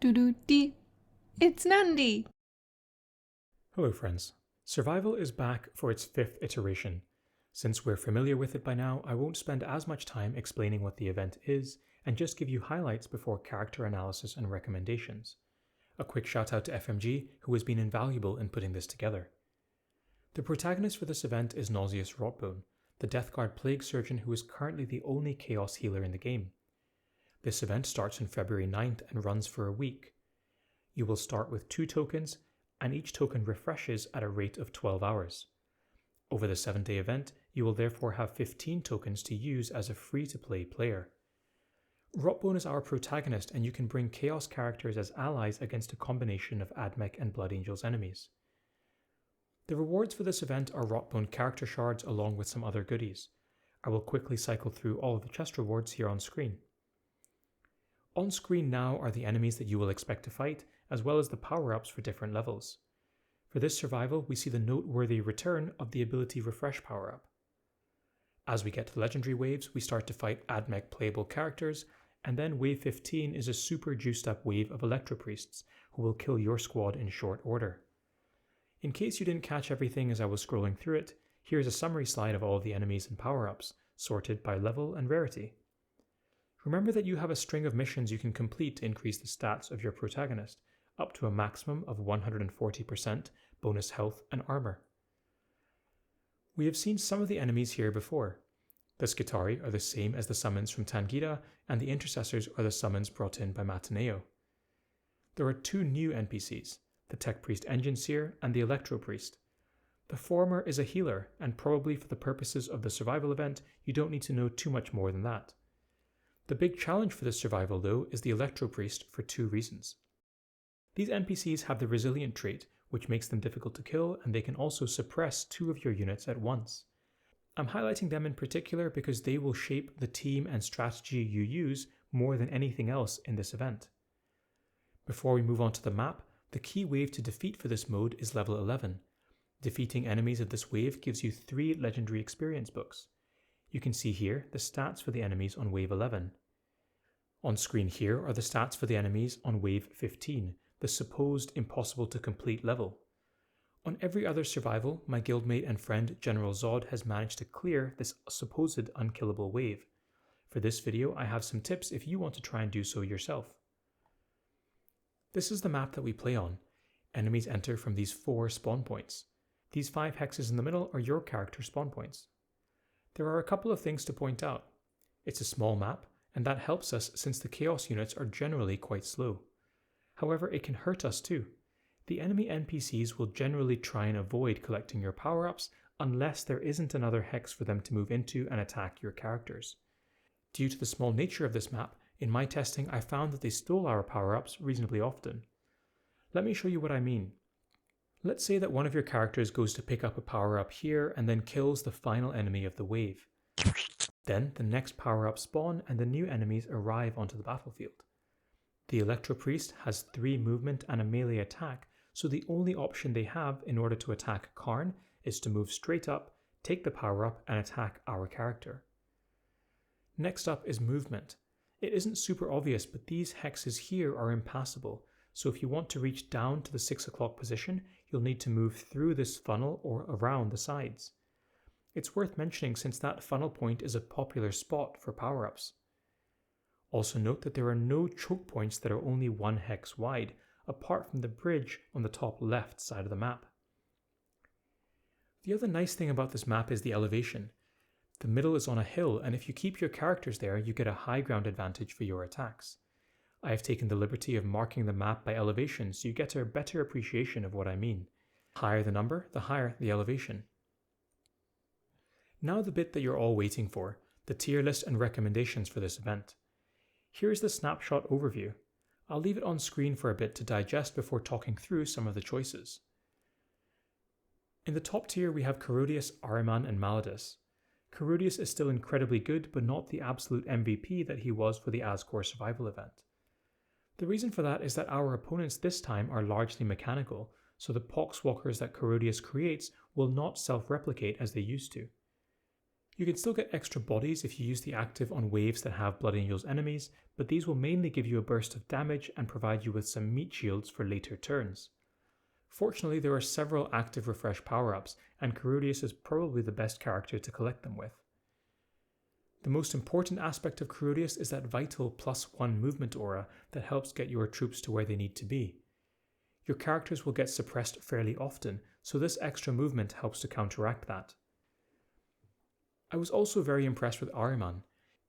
Doo-doo-dee. It's Nandi! Hello friends. Survival is back for its 5th iteration. Since we're familiar with it by now, I won't spend as much time explaining what the event is and just give you highlights before character analysis and recommendations. A quick shout out to FMG, who has been invaluable in putting this together. The protagonist for this event is Nauseous Rotbone, the Death Guard Plague Surgeon who is currently the only Chaos healer in the game. This event starts on February 9th and runs for a week. You will start with 2 tokens, and each token refreshes at a rate of 12 hours. Over the 7-day event, you will therefore have 15 tokens to use as a free-to-play player. Rotbone is our protagonist, and you can bring Chaos characters as allies against a combination of AdMech and Blood Angels enemies. The rewards for this event are Rotbone character shards along with some other goodies. I will quickly cycle through all of the chest rewards here on screen. On screen now are the enemies that you will expect to fight, as well as the power-ups for different levels. For this survival, we see the noteworthy return of the ability Refresh power-up. As we get to the legendary waves, we start to fight AdMech playable characters, and then wave 15 is a super juiced up wave of Electro Priests, who will kill your squad in short order. In case you didn't catch everything as I was scrolling through it, here's a summary slide of all of the enemies and power-ups, sorted by level and rarity. Remember that you have a string of missions you can complete to increase the stats of your protagonist, up to a maximum of 140% bonus health and armor. We have seen some of the enemies here before. The Skitari are the same as the summons from Tangita, and the Intercessors are the summons brought in by Matineo. There are 2 new NPCs, the Tech Priest Engine Seer and the Electro Priest. The former is a healer, and probably for the purposes of the survival event, you don't need to know too much more than that. The big challenge for this survival, though, is the Electro Priest for 2 reasons. These NPCs have the Resilient trait, which makes them difficult to kill, and they can also suppress 2 of your units at once. I'm highlighting them in particular because they will shape the team and strategy you use more than anything else in this event. Before we move on to the map, the key wave to defeat for this mode is level 11. Defeating enemies of this wave gives you 3 legendary experience books. You can see here the stats for the enemies on wave 11. On screen here are the stats for the enemies on wave 15, the supposed impossible to complete level. On every other survival, my guildmate and friend General Zod has managed to clear this supposed unkillable wave. For this video, I have some tips if you want to try and do so yourself. This is the map that we play on. Enemies enter from these 4 spawn points. These 5 hexes in the middle are your character spawn points. There are a couple of things to point out. It's a small map, and that helps us since the Chaos units are generally quite slow. However, it can hurt us too. The enemy NPCs will generally try and avoid collecting your power-ups unless there isn't another hex for them to move into and attack your characters. Due to the small nature of this map, in my testing I found that they stole our power-ups reasonably often. Let me show you what I mean. Let's say that one of your characters goes to pick up a power-up here and then kills the final enemy of the wave. Then the next power-up spawn and the new enemies arrive onto the battlefield. The Electro Priest has 3 movement and a melee attack, so the only option they have in order to attack Kharn is to move straight up, take the power-up and attack our character. Next up is movement. It isn't super obvious, but these hexes here are impassable, so if you want to reach down to the 6 o'clock position, you'll need to move through this funnel or around the sides. It's worth mentioning since that funnel point is a popular spot for power-ups. Also note that there are no choke points that are only 1 hex wide, apart from the bridge on the top left side of the map. The other nice thing about this map is the elevation. The middle is on a hill, and if you keep your characters there, you get a high ground advantage for your attacks. I have taken the liberty of marking the map by elevation so you get a better appreciation of what I mean. The higher the number, the higher the elevation. Now the bit that you're all waiting for, the tier list and recommendations for this event. Here's the snapshot overview. I'll leave it on screen for a bit to digest before talking through some of the choices. In the top tier we have Corrodius, Ahriman and Maladus. Corrodius is still incredibly good, but not the absolute MVP that he was for the Ascor survival event. The reason for that is that our opponents this time are largely mechanical, so the poxwalkers that Corrodius creates will not self-replicate as they used to. You can still get extra bodies if you use the active on waves that have Blood Angel's enemies, but these will mainly give you a burst of damage and provide you with some meat shields for later turns. Fortunately, there are several active refresh power-ups, and Corrodius is probably the best character to collect them with. The most important aspect of Corrodius is that vital +1 movement aura that helps get your troops to where they need to be. Your characters will get suppressed fairly often, so this extra movement helps to counteract that. I was also very impressed with Ahriman.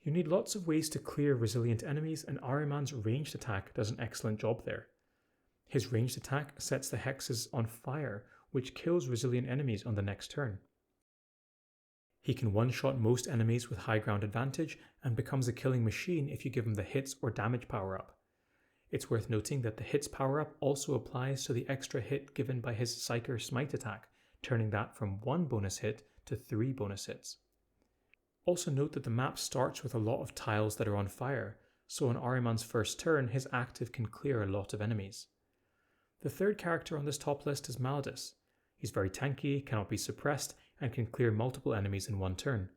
You need lots of ways to clear resilient enemies, and Ahriman's ranged attack does an excellent job there. His ranged attack sets the hexes on fire, which kills resilient enemies on the next turn. He can one-shot most enemies with high ground advantage and becomes a killing machine if you give him the hits or damage power-up. It's worth noting that the hits power-up also applies to the extra hit given by his Psyker Smite attack, turning that from 1 bonus hit to 3 bonus hits. Also note that the map starts with a lot of tiles that are on fire, so on Ahriman's first turn his active can clear a lot of enemies. The third character on this top list is Maladus. He's very tanky, cannot be suppressed, and can clear multiple enemies in one turn.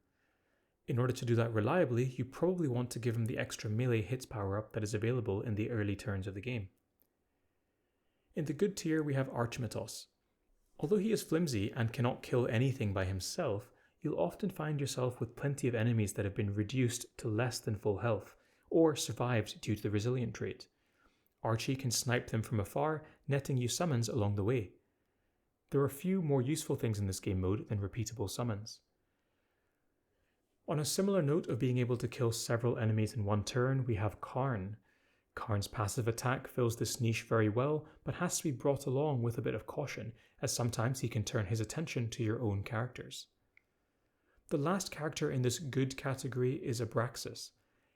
In order to do that reliably, you probably want to give him the extra melee hits power-up that is available in the early turns of the game. In the good tier we have Archimatos. Although he is flimsy and cannot kill anything by himself, you'll often find yourself with plenty of enemies that have been reduced to less than full health, or survived due to the resilient trait. Archie can snipe them from afar, netting you summons along the way. There are few more useful things in this game mode than repeatable summons. On a similar note of being able to kill several enemies in one turn, we have Kharn. Kharn's passive attack fills this niche very well, but has to be brought along with a bit of caution, as sometimes he can turn his attention to your own characters. The last character in this good category is Abraxas.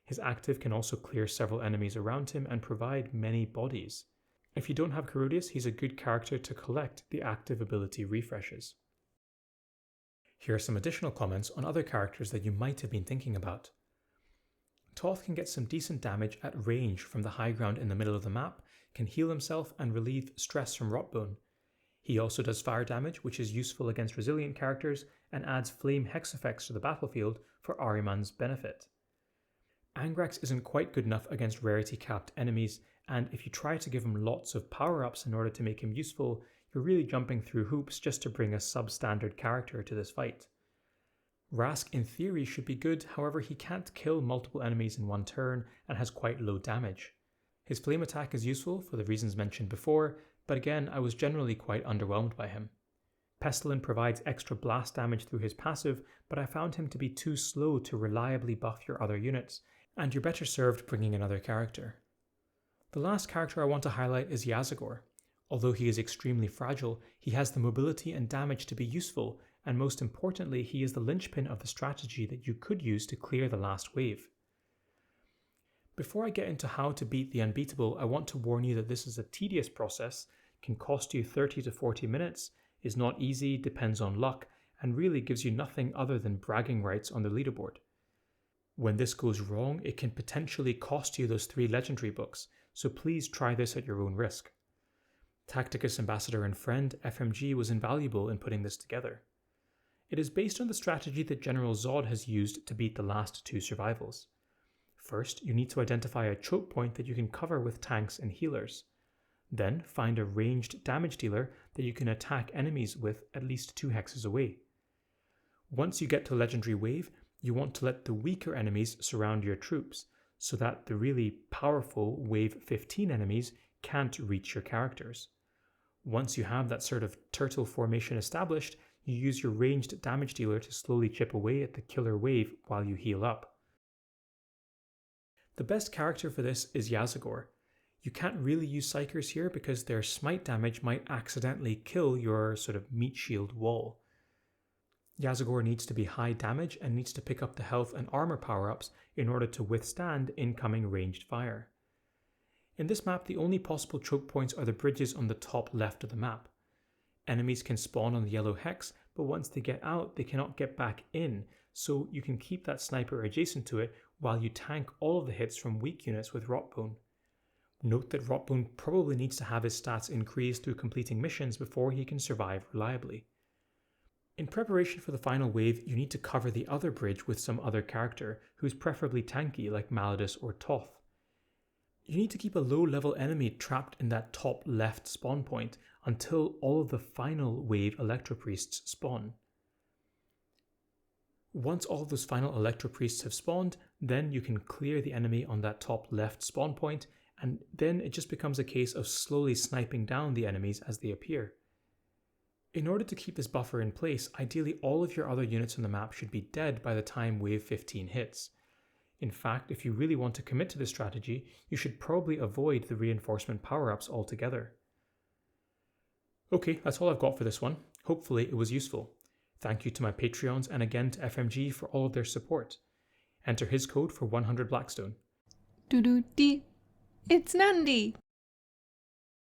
His active can also clear several enemies around him and provide many bodies. If you don't have Corrodius, he's a good character to collect the active ability refreshes. Here are some additional comments on other characters that you might have been thinking about. Toth can get some decent damage at range from the high ground in the middle of the map, can heal himself and relieve stress from Rotbone. He also does fire damage, which is useful against resilient characters, and adds flame hex effects to the battlefield for Ahriman's benefit. Angrax isn't quite good enough against rarity capped enemies, and if you try to give him lots of power-ups in order to make him useful, you're really jumping through hoops just to bring a substandard character to this fight. Rask in theory should be good, however he can't kill multiple enemies in one turn and has quite low damage. His flame attack is useful for the reasons mentioned before, but again I was generally quite underwhelmed by him. Pestilin provides extra blast damage through his passive, but I found him to be too slow to reliably buff your other units, and you're better served bringing another character. The last character I want to highlight is Yazagor. Although he is extremely fragile, he has the mobility and damage to be useful, and most importantly, he is the linchpin of the strategy that you could use to clear the last wave. Before I get into how to beat the unbeatable, I want to warn you that this is a tedious process, can cost you 30 to 40 minutes, is not easy, depends on luck, and really gives you nothing other than bragging rights on the leaderboard. When this goes wrong, it can potentially cost you those 3 legendary books, so please try this at your own risk. Tacticus Ambassador and Friend FMG was invaluable in putting this together. It is based on the strategy that General Zod has used to beat the last 2 survivals. First, you need to identify a choke point that you can cover with tanks and healers. Then, find a ranged damage dealer that you can attack enemies with at least 2 hexes away. Once you get to Legendary Wave, you want to let the weaker enemies surround your troops, so that the really powerful Wave 15 enemies can't reach your characters. Once you have that sort of turtle formation established, you use your ranged damage dealer to slowly chip away at the killer wave while you heal up. The best character for this is Yazagor. You can't really use Psykers here because their smite damage might accidentally kill your sort of meat shield wall. Yazagor needs to be high damage and needs to pick up the health and armor power-ups in order to withstand incoming ranged fire. In this map, the only possible choke points are the bridges on the top left of the map. Enemies can spawn on the yellow hex, but once they get out, they cannot get back in, so you can keep that sniper adjacent to it while you tank all of the hits from weak units with Rotbone. Note that Rotbone probably needs to have his stats increased through completing missions before he can survive reliably. In preparation for the final wave, you need to cover the other bridge with some other character who's preferably tanky like Maladus or Toth. You need to keep a low-level enemy trapped in that top left spawn point until all of the final wave Electropriests spawn. Once all of those final Electropriests have spawned, then you can clear the enemy on that top left spawn point, and then it just becomes a case of slowly sniping down the enemies as they appear. In order to keep this buffer in place, ideally all of your other units on the map should be dead by the time wave 15 hits. In fact, if you really want to commit to this strategy, you should probably avoid the reinforcement power-ups altogether. Okay, that's all I've got for this one. Hopefully it was useful. Thank you to my Patreons and again to FMG for all of their support. Enter his code for 100 blackstone. Doo-doo-dee. It's Nandi!